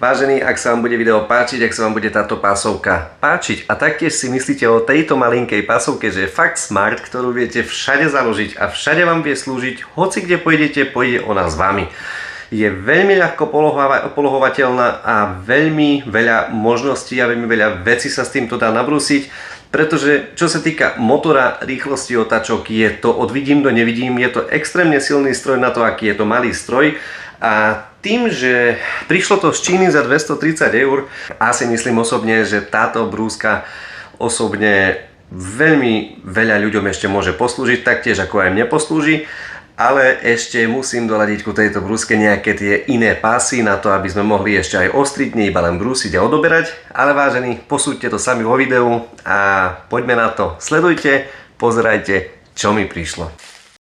Vážení, ak sa vám bude video páčiť, ak sa vám bude táto pásovka páčiť a taktiež si myslíte o tejto malinkej pásovke, že je fakt smart, ktorú viete všade založiť a všade vám vie slúžiť, hoci kde pôjdete, pôjde ona s vami. Je veľmi ľahko polohovateľná a veľmi veľa možností a veľmi veľa vecí sa s týmto dá nabrúsiť, pretože čo sa týka motora, rýchlosti otáčok, je to od vidím do nevidím, je to extrémne silný stroj na to, aký je to malý stroj. A tým, že prišlo to z Číny za 230 €, asi myslím osobne, že táto brúska osobne veľmi veľa ľuďom ešte môže poslúžiť, taktiež ako aj mne poslúži, ale ešte musím doladiť ku tejto brúske nejaké tie iné pásy na to, aby sme mohli ešte aj ostriť, nie iba len brúsiť a odoberať. Ale vážení, posúďte to sami vo videu a poďme na to. Sledujte, pozerajte, čo mi prišlo.